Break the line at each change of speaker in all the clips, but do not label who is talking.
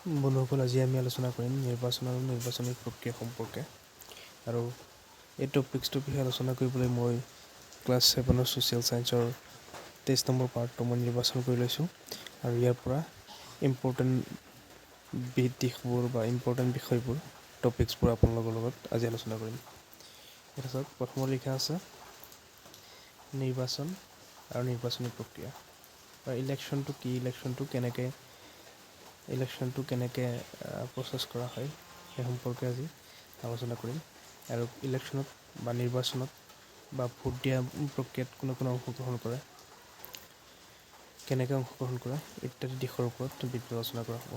বন্ধুসকল, আজি আমি আলোচনা কৰিম নিৰ্বাচন আৰু নিৰ্বাচনী প্ৰক্ৰিয়া সম্পৰ্কে। আৰু এই টপিকছটোৰ বিষয়ে আলোচনা কৰিবলৈ মই ক্লাছ 7 ছ'চিয়েল ছায়েন্সৰ 23 নম্বৰ পাৰ্টটো মই নিৰ্বাচন কৰি লৈছোঁ। আৰু ইয়াৰ পৰা ইম্পৰ্টেণ্ট দিশবোৰ বা ইম্পৰ্টেণ্ট বিষয়বোৰ টপিকছবোৰ আপোনালোকৰ লগত আজি আলোচনা কৰিম। এতিয়া চাওক, প্ৰথমত লিখা আছে নিৰ্বাচন আৰু নিৰ্বাচনী প্ৰক্ৰিয়া বা ইলেকশ্যনটো কি, ইলেকশ্যনটো কেনেকৈ প্ৰচেছ কৰা হয় সেই সম্পৰ্কে আজি আলোচনা কৰিম। আৰু ইলেকশ্যনত বা নিৰ্বাচনত বা ভোট দিয়া প্ৰক্ৰিয়াত কোনে কোনে অংশগ্ৰহণ কৰে, কেনেকৈ অংশগ্ৰহণ কৰে ইত্যাদি দিশৰ ওপৰত আলোচনা কৰা হ'ব।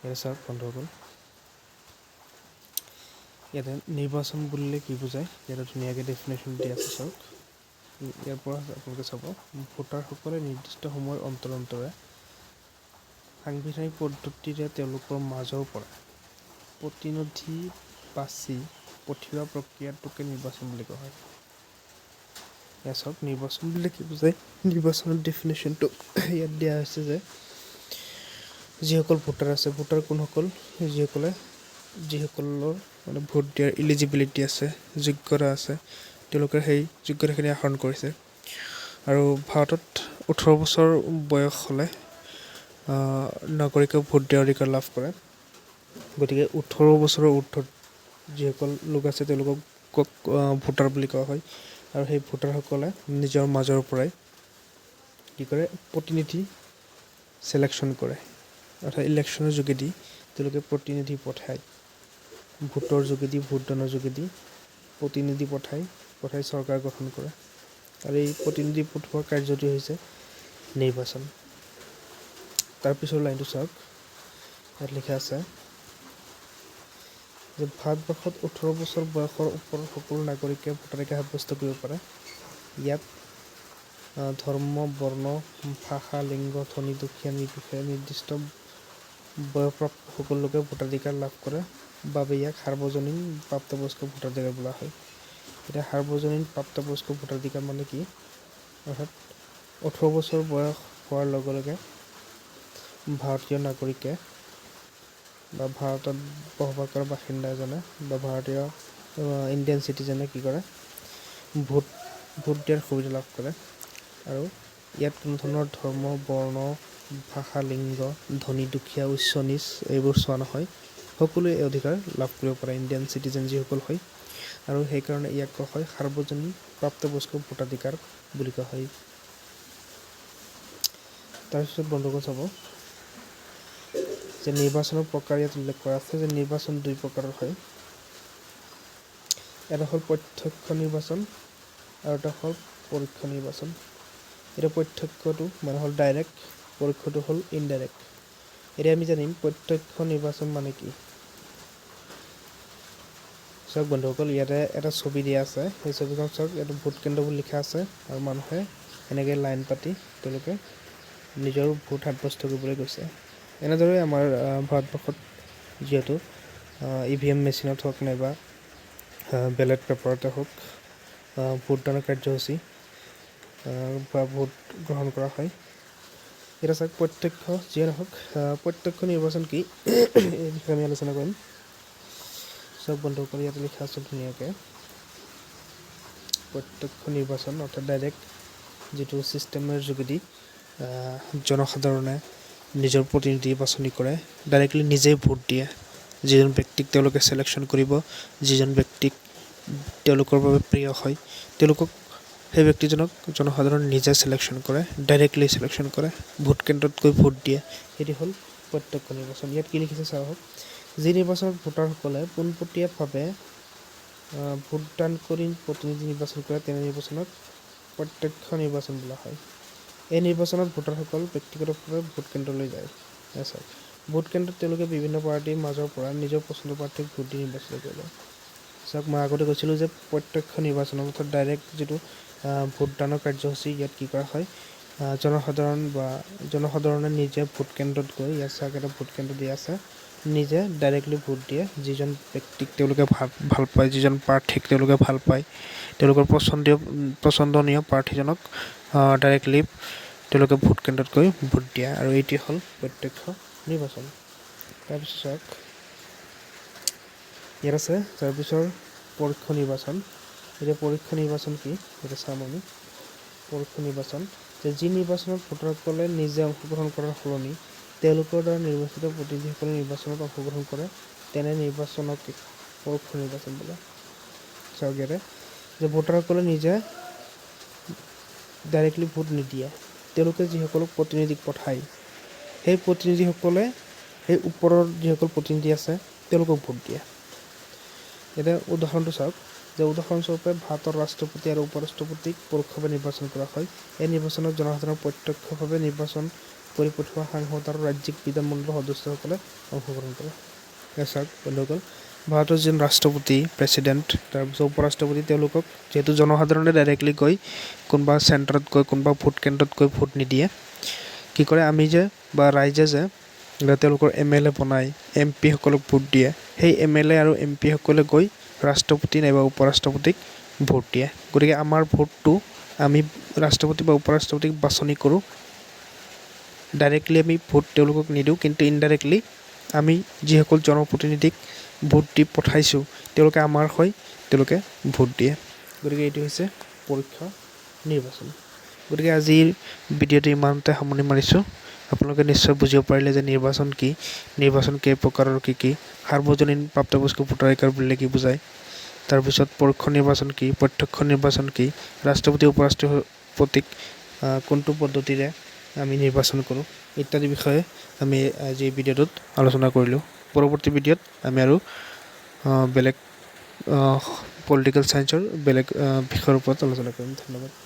ইয়াতে চাওক বন্ধুসকল, ইয়াতে নিৰ্বাচন বুলিলে কি বুজায়, ইয়াতে ধুনীয়াকৈ ডেফিনেশ্যন দি আছে। চাওক, ইয়াৰ পৰা আপোনালোকে চাব, ভোটাৰসকলে নিৰ্দিষ্ট সময়ৰ অন্তৰে সাংবিধানিক পদ্ধতিৰে তেওঁলোকৰ মাজৰ পৰা প্ৰতিনিধি বাছি পঠিওৱা প্ৰক্ৰিয়াটোকে নিৰ্বাচন বুলি কোৱা হয়। ইয়াত চাওক, নিৰ্বাচন বুলিলে কি বুজায়, নিৰ্বাচনৰ ডেফিনেশ্যনটো ইয়াত দিয়া হৈছে যে যিসকল ভোটাৰ আছে, ভোটাৰ কোনসকল, যিসকলৰ মানে ভোট দিয়াৰ ইলিজিবিলিটি আছে, যোগ্যতা আছে, তেওঁলোকে সেই যোগ্যতাখিনি আহৰণ কৰিছে। আৰু ভাৰতত 18 বছৰ বয়স হ'লে নাগৰিকে ভোট দিয়াৰ অধিকাৰ লাভ কৰে। গতিকে 18 বছৰৰ ঊৰ্ধত যিসকল লোক আছে তেওঁলোকক ভোটাৰ বুলি কোৱা হয়। আৰু সেই ভোটাৰসকলে নিজৰ মাজৰ পৰাই কি কৰে, প্ৰতিনিধি ছিলেকশ্যন কৰে, অৰ্থাৎ ইলেকশ্যনৰ যোগেদি তেওঁলোকে প্ৰতিনিধি পঠায়, ভোটৰ যোগেদি, ভোটদানৰ যোগেদি প্ৰতিনিধি পঠাই চৰকাৰ গঠন কৰে। আৰু এই প্ৰতিনিধি পঠোৱাৰ কাৰ্যটি হৈছে নিৰ্বাচন। তাৰপিছৰ লাইনটো চাওক, ইয়াত লিখা আছে যে ভাৰতবৰ্ষত 18 বছৰ বয়সৰ ওপৰৰ সকলো নাগৰিকে ভোটাধিকাৰ সাব্যস্ত কৰিব পাৰে। ইয়াত ধৰ্ম, বৰ্ণ, ভাষা, লিংগ, ধনী দুখীয়া নিৰ্বিশেষে নিৰ্দিষ্ট বয়সপ্ৰাপ্ত সকলো লোকে ভোটাধিকাৰ লাভ কৰে বাবে ইয়াক সাৰ্বজনীন প্ৰাপ্তবয়স্ক ভোটাধিকাৰ বোলা হয়। এতিয়া সাৰ্বজনীন প্ৰাপ্তবয়স্ক ভোটাধিকাৰ মানে কি, অৰ্থাৎ 18 বছৰ বয়স হোৱাৰ লগে লগে ভাৰতীয় নাগৰিকে বা ভাৰতত বসবাস কৰা বাসিন্দা এজনে বা ভাৰতীয় ইণ্ডিয়ান চিটিজেনে কি কৰে, ভোট দিয়াৰ সুবিধা লাভ কৰে। আৰু ইয়াত কোনো ধৰণৰ ধৰ্ম, বৰ্ণ, ভাষা, লিংগ, ধনী দুখীয়া, উচ্চ নীচ এইবোৰ চোৱা নহয়, সকলোৱে এই অধিকাৰ লাভ কৰিব পাৰে ইণ্ডিয়ান চিটিজেন যিসকল হয়। আৰু সেইকাৰণে ইয়াক কোৱা হয় সাৰ্বজনীন প্ৰাপ্তবয়স্ক ভোটাধিকাৰ বুলি কোৱা হয়। তাৰপিছত বন্ধুসকল চাব যে নিৰ্বাচনৰ প্ৰকাৰ ইয়াত উল্লেখ কৰা আছে যে নিৰ্বাচন 2 প্ৰকাৰৰ হয়। এটা হ'ল প্ৰত্যক্ষ নিৰ্বাচন আৰু এটা হ'ল পৰোক্ষ নিৰ্বাচন। এতিয়া প্ৰত্যক্ষটো মানে হ'ল ডাইৰেক্ট, পৰোক্ষটো হ'ল ইনডাইৰেক্ট। এতিয়া আমি জানিম প্ৰত্যক্ষ নিৰ্বাচন মানে কি। চাওক বন্ধুসকল, ইয়াতে এটা ছবি দিয়া আছে, সেই ছবিখন চাওক, ইয়াতে ভোট কেন্দ্ৰ বুলি লিখা আছে আৰু মানুহে এনেকৈ লাইন পাতি তেওঁলোকে নিজৰ ভোট সাব্যস্ত কৰিবলৈ গৈছে। এনেদৰে আমাৰ ভাৰতবৰ্ষত যিহেতু EVM মেচিনত হওক নাইবা বেলেট পেপাৰতে হওক ভোটদানৰ কাৰ্যসূচী বা ভোট গ্ৰহণ কৰা হয়। এতিয়া চাওক, প্ৰত্যক্ষ যিয়ে নহওক, প্ৰত্যক্ষ নিৰ্বাচন কি এই বিষয়ে আমি আলোচনা কৰিম। চাওক বন্ধুসকল, ইয়াতে লিখা আছে ধুনীয়াকৈ, প্ৰত্যক্ষ নিৰ্বাচন অৰ্থাৎ ডাইৰেক্ট যিটো ছিষ্টেমৰ যোগেদি জনসাধাৰণে নিজৰ প্ৰতিনিধি বাছনি কৰে, ডাইৰেক্টলি নিজেই ভোট দিয়ে। যিজন ব্যক্তিক তেওঁলোকে ছিলেকশ্যন কৰিব, যিজন ব্যক্তিক তেওঁলোকৰ বাবে প্ৰিয় হয়, তেওঁলোকক সেই ব্যক্তিজনক জনসাধাৰণে নিজে ছিলেকশ্যন কৰে, ডাইৰেক্টলি ছিলেকশ্যন কৰে, ভোট কেন্দ্ৰত গৈ ভোট দিয়ে। সেইটো হ'ল প্ৰত্যক্ষ নিৰ্বাচন। ইয়াত কি লিখিছে চাওক, যি নিৰ্বাচনত ভোটাৰসকলে পোনপটীয়াভাৱে ভোটদান কৰি প্ৰতিনিধি নিৰ্বাচন কৰে তেনে নিৰ্বাচনক প্ৰত্যক্ষ নিৰ্বাচন বোলা হয়। এই নিৰ্বাচনত ভোটাৰসকল ব্যক্তিগতভাৱে ভোট কেন্দ্ৰলৈ যায়। চাওক, ভোট কেন্দ্ৰত তেওঁলোকে বিভিন্ন পাৰ্টীৰ মাজৰ পৰা নিজৰ পচন্দৰ প্ৰাৰ্থীক ভোট দি নিৰ্বাচিত কৰিব। চাওক, মই আগতে কৈছিলোঁ যে প্ৰত্যক্ষ নিৰ্বাচন অৰ্থাৎ ডাইৰেক্ট যিটো ভোটদানৰ কাৰ্যসূচী, ইয়াত কি কৰা হয়, জনসাধাৰণে নিজে ভোট কেন্দ্ৰত গৈ, ইয়াত চাওক এটা ভোট কেন্দ্ৰ দিয়া আছে, নিজে ডাইৰেক্টলি ভোট দিয়ে। যিজন ব্যক্তিক তেওঁলোকে ভাল পায়, যিজন প্ৰাৰ্থীক তেওঁলোকে ভাল পায়, তেওঁলোকৰ পচন্দনীয় প্ৰাৰ্থীজনক ডাইৰেক্টলি তেওঁলোকে ভোট কেন্দ্ৰত গৈ ভোট দিয়া আৰু এইটোৱে হ'ল প্ৰত্যক্ষ নিৰ্বাচন। তাৰপিছত চাওক ইয়াত আছে তাৰপিছত পৰোক্ষ নিৰ্বাচন। এতিয়া পৰোক্ষ নিৰ্বাচন কি এতিয়া চাম আমি। পৰোক্ষ নিৰ্বাচন যে যি নিৰ্বাচনত ভোটাৰসকলে নিজে অংশগ্ৰহণ কৰাৰ সলনি তেওঁলোকৰ দ্বাৰা নিৰ্বাচিত প্ৰতিনিধিসকলে নিৰ্বাচনত অংশগ্ৰহণ কৰে তেনে নিৰ্বাচনক পৰোক্ষ নিৰ্বাচন বোলে। চাওক ইয়াতে যে ভোটাৰসকলে নিজে ডাইৰেক্টলি ভোট নিদিয়ে, তেওঁলোকে যিসকলক প্ৰতিনিধিক পঠায় সেই প্ৰতিনিধিসকলে সেই ওপৰৰ যিসকল প্ৰতিনিধি আছে তেওঁলোকক ভোট দিয়ে। এতিয়া উদাহৰণটো চাওক যে উদাহৰণস্বৰূপে ভাৰতৰ ৰাষ্ট্ৰপতি আৰু উপৰাষ্ট্ৰপতিক পৰোক্ষভাৱে নিৰ্বাচন কৰা হয়। এই নিৰ্বাচনত জনসাধাৰণক প্ৰত্যক্ষভাৱে নিৰ্বাচন কৰি পঠোৱা সাংসদ আৰু ৰাজ্যিক বিধানমণ্ডলৰ সদস্যসকলে অংশগ্ৰহণ কৰে। চাওক বন্ধুসকল ভাৰতৰ যিজন ৰাষ্ট্ৰপতি প্ৰেছিডেণ্ট তাৰপিছত উপৰাষ্ট্ৰপতি তেওঁলোকক যিহেতু জনসাধাৰণে ডাইৰেক্টলি গৈ কোনোবা চেণ্টাৰত গৈ কোনোবা ভোট কেন্দ্ৰত গৈ ভোট নিদিয়ে, কি কৰে আমি যে বা ৰাইজে যে তেওঁলোকৰ MLA বনাই MP সকলক ভোট দিয়ে, সেই MLA আৰু MP সকলে গৈ ৰাষ্ট্ৰপতি নাইবা উপৰাষ্ট্ৰপতিক ভোট দিয়ে। গতিকে আমাৰ ভোটটো আমি ৰাষ্ট্ৰপতি বা উপৰাষ্ট্ৰপতিক বাছনি কৰোঁ, ডাইৰেক্টলি আমি ভোট তেওঁলোকক নিদিওঁ, কিন্তু ইনডাইৰেক্টলি আমি যিসকল জনপ্ৰতিনিধিক ভোট দি পঠাইছোঁ তেওঁলোকে আমাৰ হৈ তেওঁলোকে ভোট দিয়ে। গতিকে এইটো হৈছে পৰোক্ষ নিৰ্বাচন। গতিকে আজিৰ ভিডিঅ'টো ইমানতে সামৰণি মাৰিছোঁ। আপোনালোকে নিশ্চয় বুজিব পাৰিলে যে নিৰ্বাচন কি, নিৰ্বাচন কেই প্ৰকাৰৰ কি কি, সাৰ্বজনীন প্ৰাপ্তবয়স্ক ভোটাধিকাৰ বুলিলে কি বুজায়, তাৰপিছত পৰোক্ষ নিৰ্বাচন কি, প্ৰত্যক্ষ নিৰ্বাচন কি, ৰাষ্ট্ৰপতি উপৰাষ্ট্ৰপতিক কোনটো পদ্ধতিৰে আমি নিৰ্বাচন কৰোঁ ইত্যাদি বিষয়ে আমি আজি ভিডিঅ'টোত আলোচনা কৰিলোঁ। পৰৱৰ্তী ভিডিঅ'ত আমি আৰু বেলেগ পলিটিকেল চায়েন্সৰ বেলেগ বিষয়ৰ ওপৰত আলোচনা কৰিম। ধন্যবাদ।